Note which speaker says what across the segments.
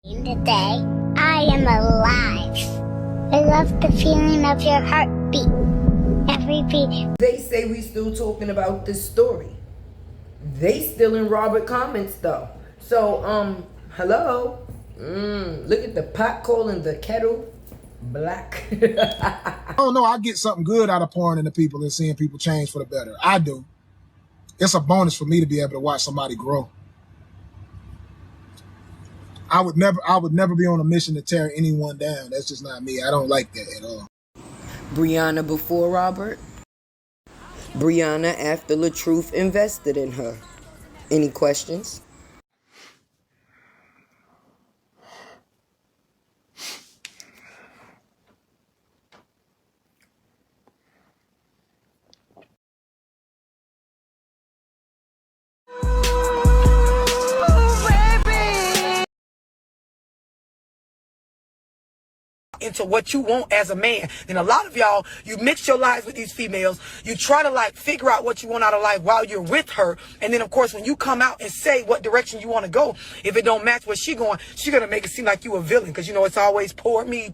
Speaker 1: Today, I am alive. I love the feeling of your heartbeat. Every beat.
Speaker 2: They say we still talking about this story. They still in Robert comments though. So, hello? Look at the pot calling the kettle black.
Speaker 3: I don't know. I get something good out of pouring into people and seeing people change for the better. I do. It's a bonus for me to be able to watch somebody grow. I would never be on a mission to tear anyone down. That's just not me. I don't like that at all.
Speaker 2: Briana before Robert. Briana after LaTruth invested in her. Any questions?
Speaker 4: Into what you want as a man. And a lot of y'all, you mix your lives with these females. You try to like figure out what you want out of life while you're with her. And then of course, when you come out and say what direction you want to go, if it don't match where she going, she gonna make it seem like you a villain. Because you know, it's always poor me.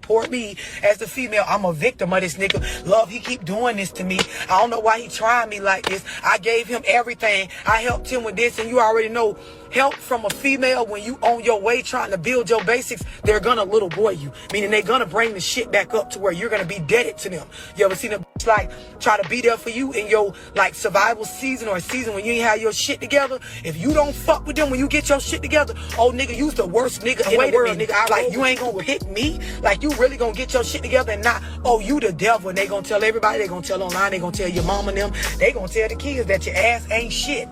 Speaker 4: As the female, I'm a victim of this nigga. Love, he keep doing this to me. I don't know why he trying me like this. I gave him everything. I helped him with this. And you already know, help from a female when you on your way trying to build your basics, they're gonna little boy you. Meaning they're gonna bring the shit back up to where you're gonna be indebted to them. You ever seen a bitch like try to be there for you in your like survival season or a season when you ain't have your shit together? If you don't fuck with them when you get your shit together, oh nigga, you's the worst nigga in the world, nigga. Like you ain't gonna pick me. Like you really gonna get your shit together and not, oh, you the devil. And they gonna tell everybody, they gonna tell online, they gonna tell your mom and them, they gonna tell the kids that your ass ain't shit.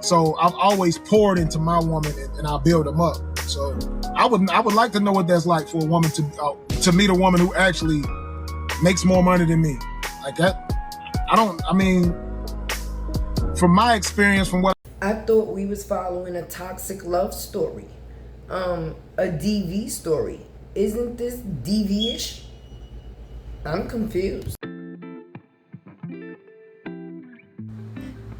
Speaker 3: So I've always poured into my woman and I build them up. So I would like to know what that's like for a woman to meet a woman who actually makes more money than me. Like that, I mean, from my experience, from what
Speaker 2: I thought we was following a toxic love story. A DV story. Isn't this DV-ish? I'm confused.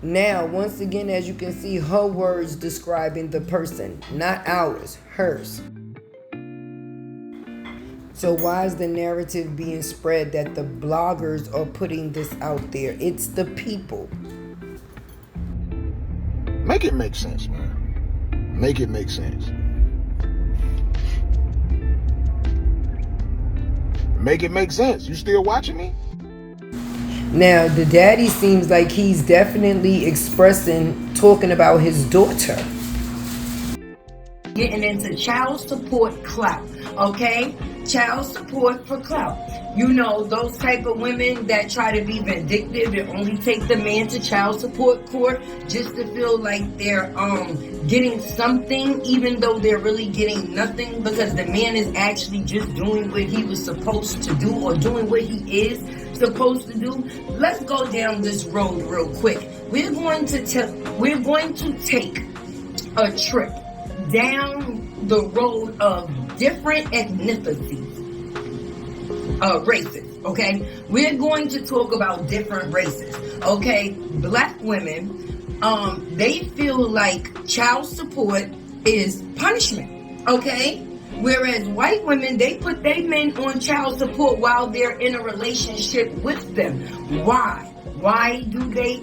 Speaker 2: Now, once again, as you can see, her words describing the person, not ours, hers. So why is the narrative being spread that the bloggers are putting this out there? It's the people.
Speaker 3: make it make sense, man. Make it make sense. Make it make sense. You still watching me?
Speaker 2: Now, the daddy seems like he's definitely talking about his daughter.
Speaker 5: Getting into child support clout, okay? Child support for clout. You know, those type of women that try to be vindictive and only take the man to child support court just to feel like they're getting something, even though they're really getting nothing, because the man is actually just doing what he was supposed to do, or doing what he is supposed to do. Let's go down this road real quick. We're going to take a trip down the road of different ethnicities, races, okay? We're going to talk about different races, okay? Black women, they feel like child support is punishment, okay? Whereas white women, they put their men on child support while they're in a relationship with them. Why? Why do they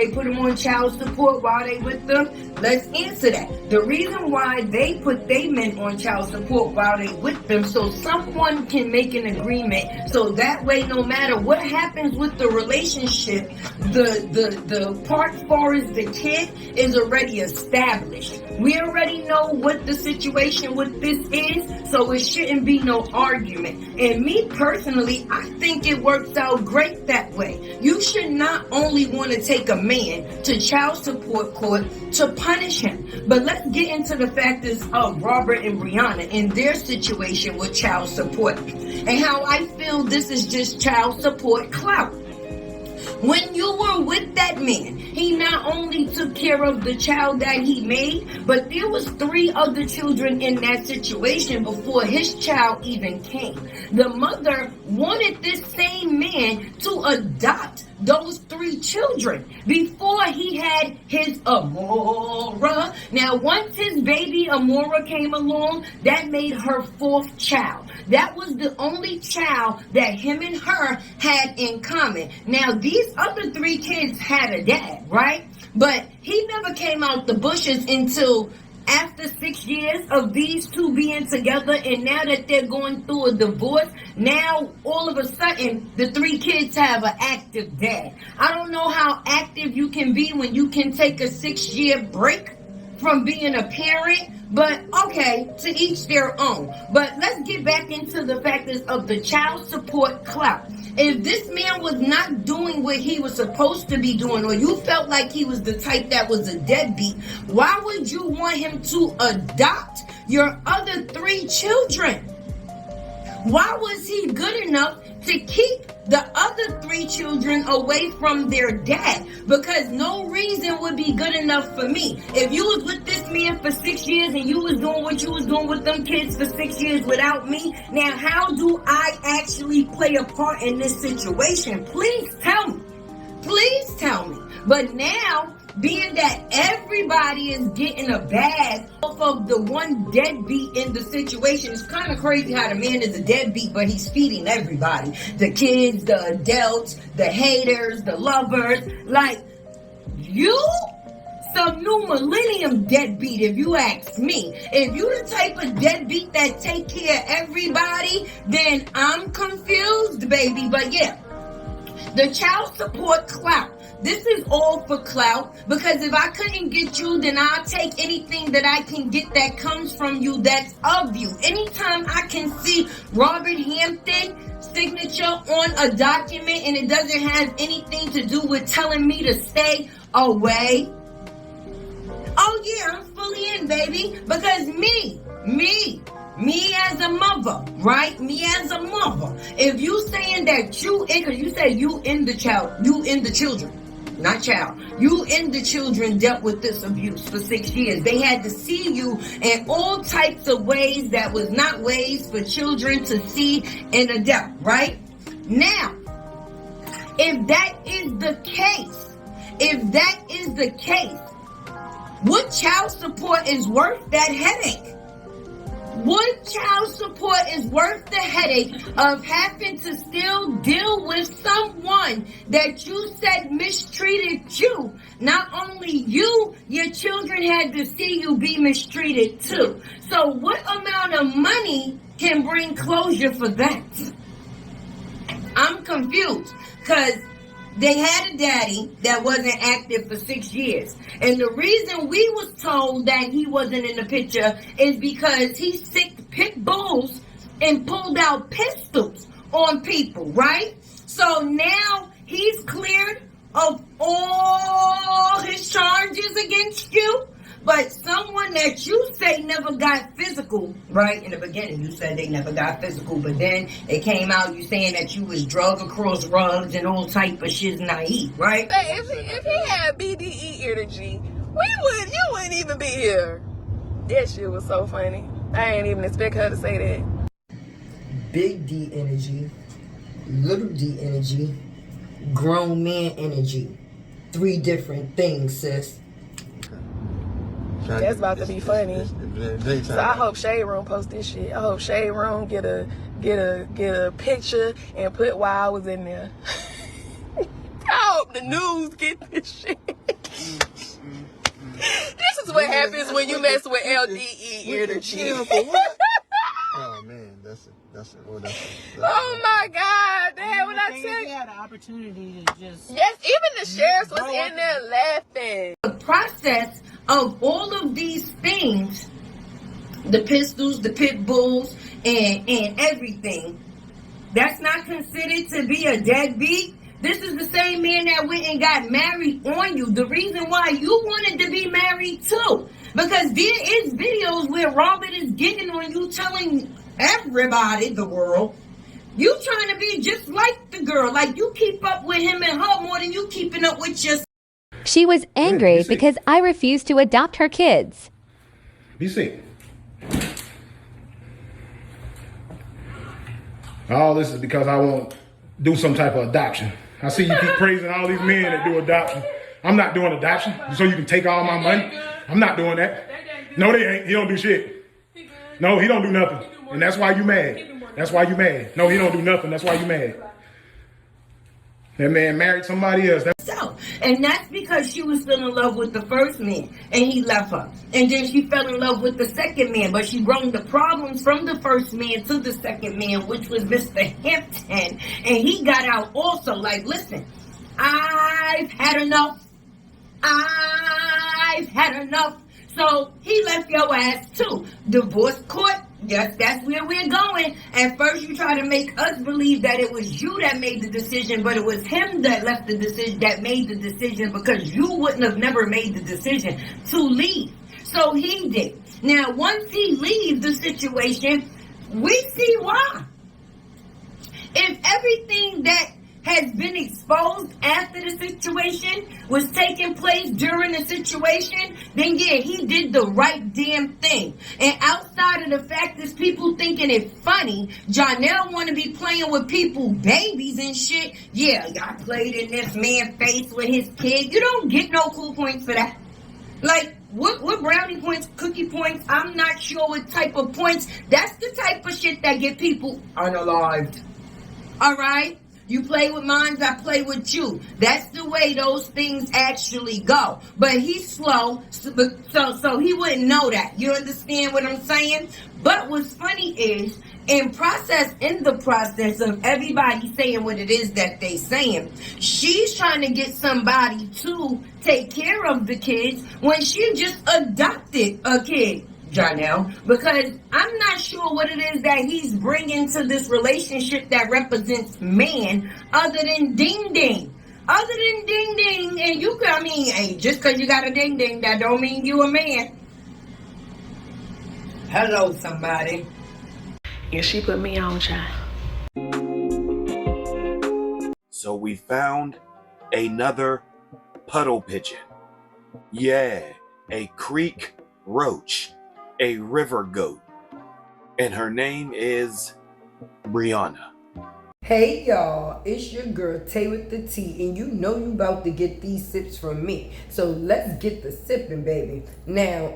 Speaker 5: put them on child support while they with them? Let's answer that. The reason why they put their men on child support while they with them, so someone can make an agreement, so that way no matter what happens with the relationship, the part far as the kid is already established. We already know what the situation with this is, so it shouldn't be no argument. And me personally, I think it works out great that way. You should not only want to take a man to child support court to punish him, but let's get into the factors of Robert and Briana and their situation with child support, and how I feel this is just child support clout. When you were with that man, he not only took care of the child that he made, but there was 3 other children in that situation before his child even came. The mother wanted this same man to adopt those 3 children before he had his Amora. Now, once his baby Amora came along, that made her 4th child. That was the only child that him and her had in common. Now, these other 3 kids had a dad, right? But he never came out the bushes until after 6 years of these 2 being together, and now that they're going through a divorce, now all of a sudden the 3 kids have an active dad. I don't know how active you can be when you can take a 6-year break from being a parent, but okay, to each their own. But let's get back into the factors of the child support clout. If this man was not doing what he was supposed to be doing, or you felt like he was the type that was a deadbeat, why would you want him to adopt your other 3 children? Why was he good enough to keep the other 3 children away from their dad? Because no reason would be good enough for me. If you was with this man for 6 years and you was doing what you was doing with them kids for 6 years without me, now how do I actually play a part in this situation? Please tell me. Please tell me. But now, being that everybody is getting a bag off of the one deadbeat in the situation, it's kind of crazy how the man is a deadbeat, but he's feeding everybody. The kids, the adults, the haters, the lovers. Like, you some new millennium deadbeat, if you ask me. If you the type of deadbeat that take care of everybody, then I'm confused, baby. But yeah, the child support clout. This is all for clout, because if I couldn't get you, then I'll take anything that I can get that comes from you that's of you. Anytime I can see Robert Hampton signature on a document and it doesn't have anything to do with telling me to stay away, oh yeah, I'm fully in, baby. Because me as a mother, right? Me as a mother. If you saying that you in, because you say you in the children, not child. You and the children dealt with this abuse for 6 years. They had to see you in all types of ways that was not ways for children to see an adult, right? Now, if that is the case, what child support is worth that headache? What child support is worth the headache of having to still deal with someone that you said mistreated you? Not only you, your children had to see you be mistreated too. So what amount of money can bring closure for that? I'm confused, because they had a daddy that wasn't active for 6 years. And the reason we was told that he wasn't in the picture is because he sicked pit bulls and pulled out pistols on people, right? So now he's cleared of all his charges against you. But someone that you say never got physical, right? In the beginning, you said they never got physical, but then it came out you saying that you was drug across rugs and all type of shit naive, right?
Speaker 6: If he had BDE energy, you wouldn't even be here. That shit was so funny. I ain't even expect her to say that.
Speaker 2: Big D energy, little D energy, grown man energy. 3 different things, sis.
Speaker 6: That's about to be funny. So I hope Shade Room post this shit. I hope Shade Room get a picture and put why I was in there. I hope the news get this shit. This is what happens when you mess with LDE energy.
Speaker 7: Oh man, that's it.
Speaker 6: Oh my God, damn! When I tell you,
Speaker 8: had an opportunity to just
Speaker 6: yes, even the sheriffs was in there laughing.
Speaker 5: The process of all of these things, the pistols, the pit bulls, and everything, that's not considered to be a deadbeat. This is the same man that went and got married on you. The reason why you wanted to be married too, because there is videos where Robert is getting on you, telling everybody, the world, you trying to be just like the girl. Like, you keep up with him and her more than you keeping up with yourself.
Speaker 9: She was angry because I refused to adopt her kids.
Speaker 10: BC. All this is because I won't do some type of adoption.
Speaker 3: I see you keep praising all these men that do adoption. I'm not doing adoption so you can take all my money. I'm not doing that. No, they ain't. He don't do shit. No, he don't do nothing. And that's why you mad. That's why you mad. No, he don't do nothing. That's why you mad. That man married somebody else.
Speaker 5: And that's because she was still in love with the first man and he left her. And then she fell in love with the second man, but she brought the problems from the first man to the second man, which was Mr. Hampton. And he got out also. Like, listen, I've had enough. I've had enough. So he left your ass too. Divorce court. Yes, that's where we're going. At first, you try to make us believe that it was you that made the decision, but it was him that left the decision, that made the decision, because you wouldn't have never made the decision to leave. So he did. Now, once he leaves the situation, we see why. If everything that has been exposed after the situation was taking place during the situation, then yeah, he did the right damn thing. And outside of the fact is people thinking it funny, Jonelle want to be playing with people, babies and shit. Yeah, I played in this man's face with his kid. You don't get no cool points for that. Like, what brownie points, cookie points, I'm not sure what type of points. That's the type of shit that get people unalived. Alright? You play with mine, I play with you. That's the way those things actually go. But he's slow, so he wouldn't know that. You understand what I'm saying? But what's funny is, in the process of everybody saying what it is that they saying, she's trying to get somebody to take care of the kids when she just adopted a kid. Jonelle, because I'm not sure what it is that he's bringing to this relationship that represents man other than ding ding. Other than ding ding, and you can, hey, just because you got a ding ding, that don't mean you a man. Hello, somebody.
Speaker 6: And she put me on, child.
Speaker 10: So we found another puddle pigeon. Yeah, a creek roach. A river goat, and her name is Briana.
Speaker 2: Hey y'all, it's your girl Tay with the T, and you know you about to get these sips from me. So let's get the sipping, baby. Now,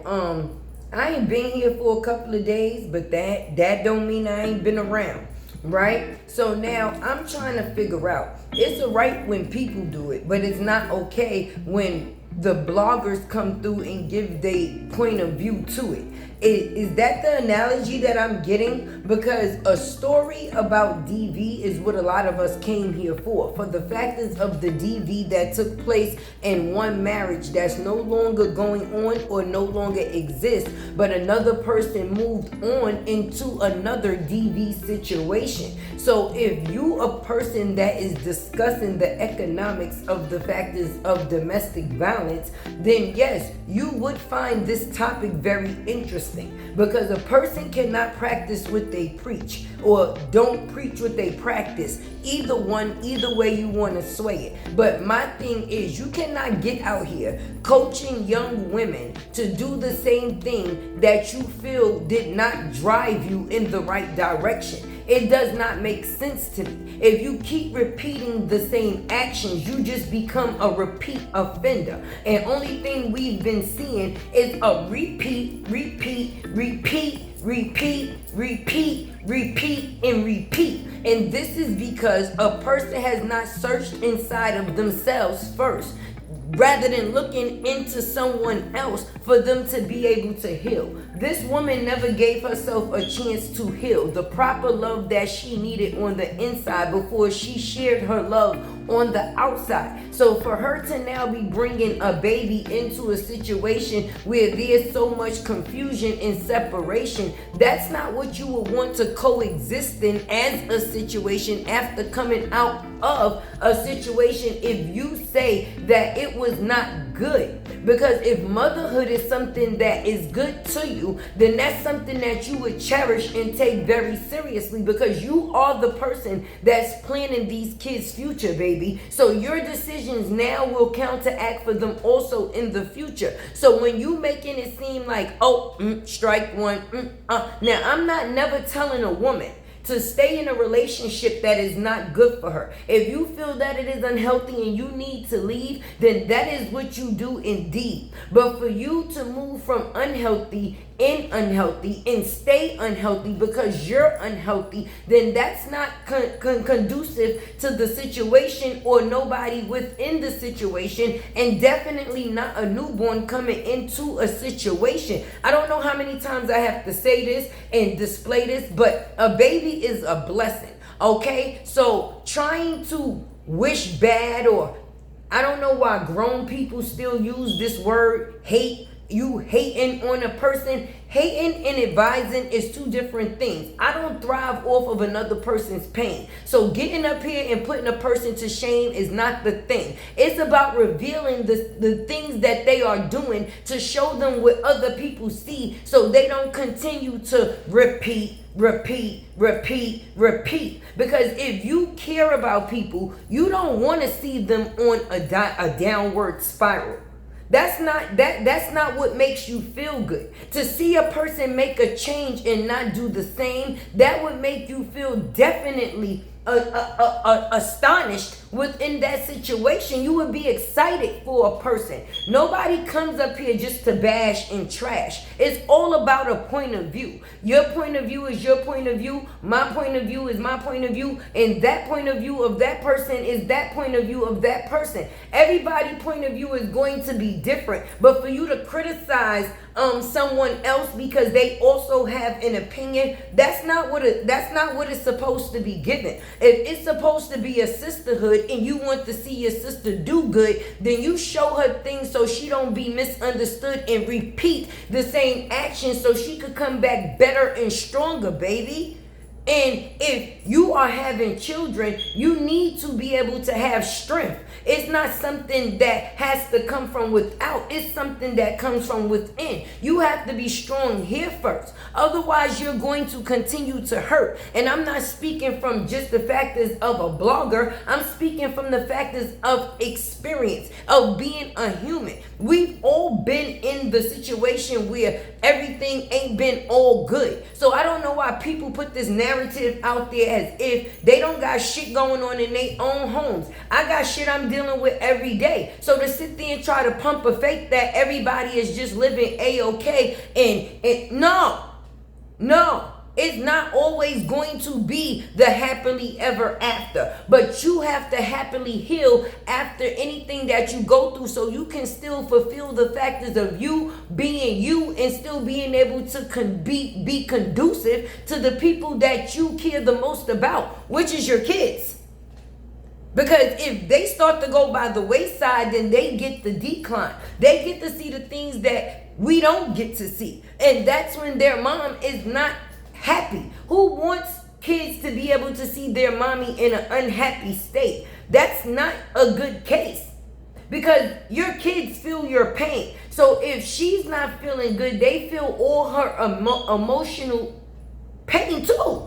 Speaker 2: I ain't been here for a couple of days, but that don't mean I ain't been around, right? So now I'm trying to figure out, it's alright when people do it, but it's not okay when the bloggers come through and give their point of view to it. Is that the analogy that I'm getting? Because a story about DV is what a lot of us came here for the factors of the DV that took place in one marriage that's no longer going on or no longer exists, but another person moved on into another DV situation. So if you a person that is discussing the economics of the factors of domestic violence, then yes, you would find this topic very interesting, because a person cannot practice what they preach or don't preach what they practice. Either way you want to sway it. But my thing is, you cannot get out here coaching young women to do the same thing that you feel did not drive you in the right direction. It does not make sense to me. If you keep repeating the same actions, you just become a repeat offender. And only thing we've been seeing is a repeat, and repeat. And this is because a person has not searched inside of themselves first, rather than looking into someone else for them to be able to heal. This woman never gave herself a chance to heal the proper love that she needed on the inside before she shared her love on the outside. So for her to now be bringing a baby into a situation where there's so much confusion and separation, that's not what you would want to coexist in as a situation after coming out of a situation if you say that it was not good. Because if motherhood is something that is good to you, then that's something that you would cherish and take very seriously, because you are the person that's planning these kids' future, baby. So your decisions now will counteract for them also in the future. So when you making it seem like, strike one, now I'm not never telling a woman to stay in a relationship that is not good for her. If you feel that it is unhealthy and you need to leave, then that is what you do indeed. But for you to move from unhealthy and stay unhealthy because you're unhealthy, then that's not conducive to the situation or nobody within the situation, and definitely not a newborn coming into a situation. I don't know how many times I have to say this and display this, but a baby is a blessing, okay? So trying to wish bad, or I don't know why grown people still use this word hate. You hating on a person. Hating and advising is two different things. I don't thrive off of another person's pain. So getting up here and putting a person to shame is not the thing. It's about revealing the things that they are doing to show them what other people see, so they don't continue to repeat. Because if you care about people, you don't want to see them on a downward spiral. That's not what makes you feel good. To see a person make a change and not do the same, that would make you feel definitely astonished within that situation. You would be excited for a person. Nobody comes up here just to bash and trash. It's all about a point of view. Your point of view is your point of view. My point of view is my point of view. And that point of view of that person is that point of view of that person. Everybody's point of view is going to be different. But for you to criticize someone else because they also have an opinion, that's not what it's supposed to be given. If it's supposed to be a sisterhood and you want to see your sister do good, then you show her things so she don't be misunderstood and repeat the same action so she could come back better and stronger, baby. And if you are having children, you need to be able to have strength. It's not something that has to come from without. It's something that comes from within. You have to be strong here first. Otherwise, you're going to continue to hurt. And I'm not speaking from just the factors of a blogger. I'm speaking from the factors of experience, of being a human. We've all been in the situation where everything ain't been all good. So I don't know why people put this narrative out there as if they don't got shit going on in their own homes. I got shit I'm dealing with every day. So to sit there and try to pump a fake that everybody is just living A-okay, and no. It's not always going to be the happily ever after. But you have to happily heal after anything that you go through, so you can still fulfill the factors of you being you and still being able to be conducive to the people that you care the most about, which is your kids. Because if they start to go by the wayside, then they get the decline. They get to see the things that we don't get to see. And that's when their mom is not happy. Who wants kids to be able to see their mommy in an unhappy state? That's not a good case, because your kids feel your pain. So if she's not feeling good, they feel all her emotional pain too.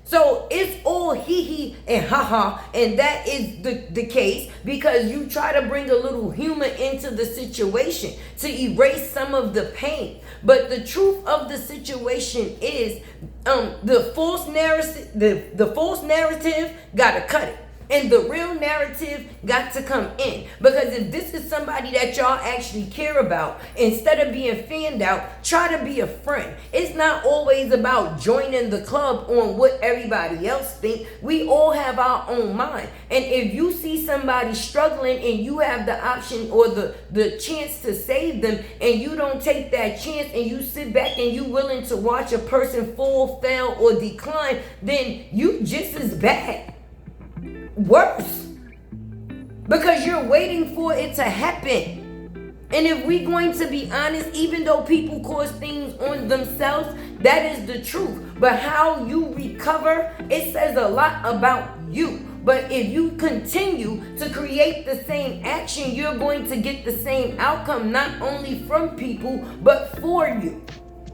Speaker 2: So it's all hee and ha, and that is the case because you try to bring a little humor into the situation to erase some of the pain. But the truth of the situation is the false narrative gotta cut it. And the real narrative got to come in. Because if this is somebody that y'all actually care about, instead of being fanned out, try to be a friend. It's not always about joining the club on what everybody else think. We all have our own mind. And if you see somebody struggling and you have the option or the chance to save them, and you don't take that chance and you sit back and you willing to watch a person fall, fail, or decline, then you just as bad. Worse, because you're waiting for it to happen. And if we're going to be honest, even though people cause things on themselves, that is the truth. But how you recover, it says a lot about you. But if you continue to create the same action, you're going to get the same outcome, not only from people, but for you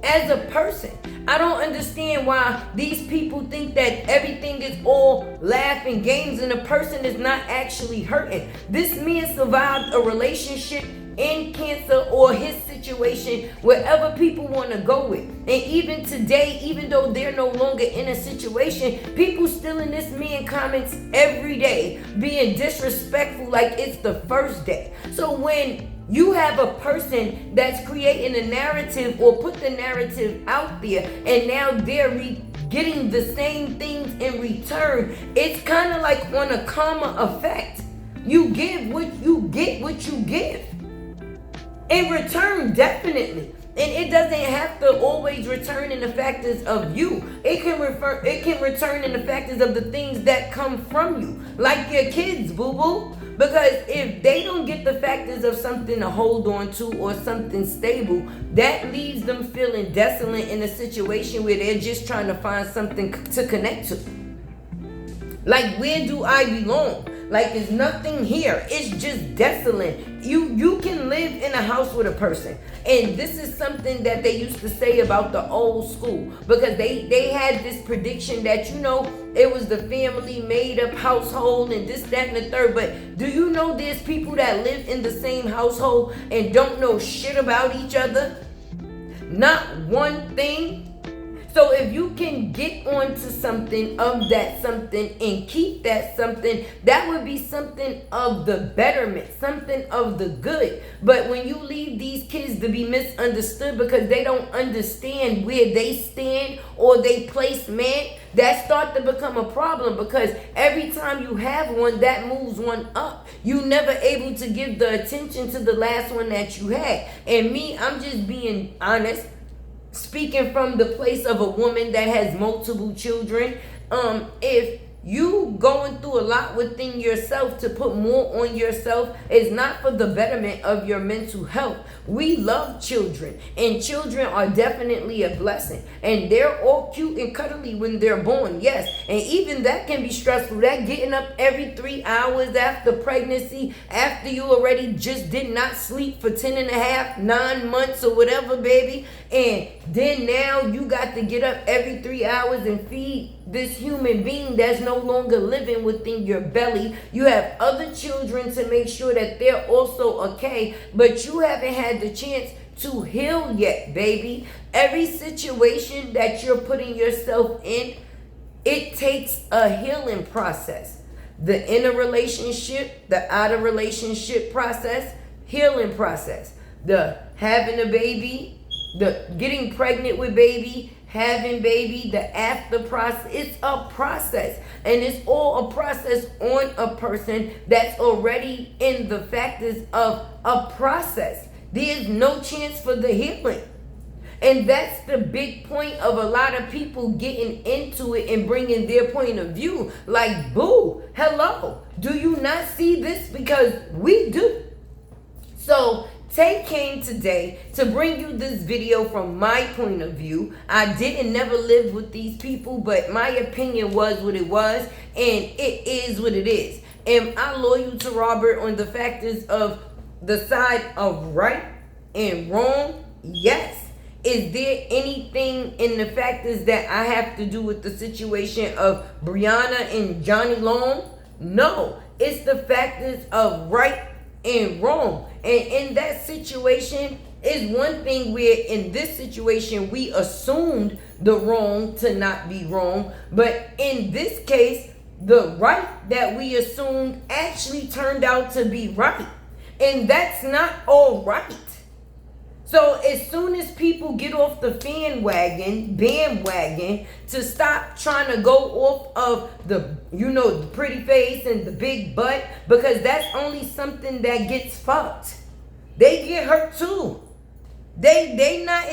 Speaker 2: as a person. I don't understand why these people think that everything is all laugh and games and a person is not actually hurting. This man survived a relationship in Cancer or his situation, wherever people want to go with. And even today, even though they're no longer in a situation, people still in this man comments every day being disrespectful like it's the first day. So when you have a person that's creating a narrative or put the narrative out there, and now they're getting the same things in return, it's kind of like on a karma effect. You give what you get, what you give in return, definitely. And it doesn't have to always return in the factors of you. It can return in the factors of the things that come from you, like your kids, boo-boo. Because if they don't get the factors of something to hold on to or something stable, that leaves them feeling desolate in a situation where they're just trying to find something to connect to. Like, where do I belong? Like, there's nothing here. It's just desolate. You can live in a house with a person. And this is something that they used to say about the old school. Because they had this prediction that, it was the family made up household and this, that, and the third. But do you know there's people that live in the same household and don't know shit about each other? Not one thing. So if you can get onto something of that something and keep that something, that would be something of the betterment, something of the good. But when you leave these kids to be misunderstood because they don't understand where they stand or they place man, that starts to become a problem, because every time you have one, that moves one up. You never able to give the attention to the last one that you had. And me, I'm just being honest. Speaking from the place of a woman that has multiple children, if you going through a lot within yourself, to put more on yourself is not for the betterment of your mental health. We love children, and children are definitely a blessing, and they're all cute and cuddly when they're born, yes, and even that can be stressful. That getting up every 3 hours after pregnancy, after you already just did not sleep for 10 and a half, 9 months or whatever, baby, and then now you got to get up every 3 hours and feed this human being that's no longer living within your belly. You have other children to make sure that they're also okay, but you haven't had the chance to heal yet, baby. Every situation that you're putting yourself in, it takes a healing process. The inner relationship, the outer relationship process, healing process. The having a baby, the getting pregnant with baby, having baby, the after process. It's a process, and it's all a process on a person that's already in the factors of a process. There's no chance for the healing. And that's the big point of a lot of people getting into it and bringing their point of view. Like, boo, hello, do you not see this? Because we do. So Tay came today to bring you this video from my point of view. I didn't never live with these people, but my opinion was what it was, and it is what it is. Am I loyal to Robert on the factors of the side of right and wrong? Yes. Is there anything in the factors that I have to do with the situation of Briana and Johnny Long? No. It's the factors of right and wrong. And in that situation is one thing where in this situation we assumed the wrong to not be wrong, but in this case the right that we assumed actually turned out to be right, and that's not all right. So as soon as people get off the bandwagon to stop trying to go off of the, the pretty face and the big butt, because that's only something that gets fucked. They get hurt too. They not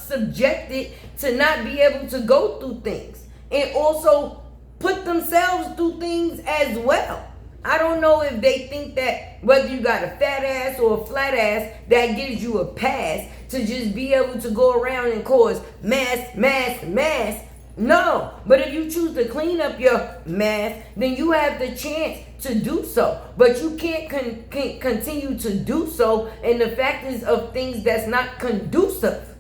Speaker 2: subjected to not be able to go through things and also put themselves through things as well. I don't know if they think that whether you got a fat ass or a flat ass, that gives you a pass to just be able to go around and cause mass. No, but if you choose to clean up your mass, then you have the chance to do so. But you can't continue to do so in the factors of things that's not conducive.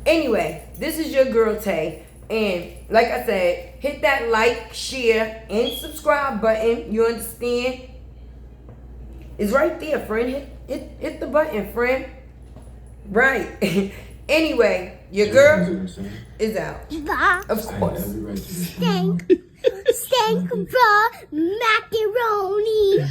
Speaker 2: Anyway, this is your girl Tay. And like I said, hit that like, share, and subscribe button. You understand? It's right there, friend. Hit the button, friend. Right. Anyway, your girl is out. Of course.
Speaker 1: Stank raw macaroni.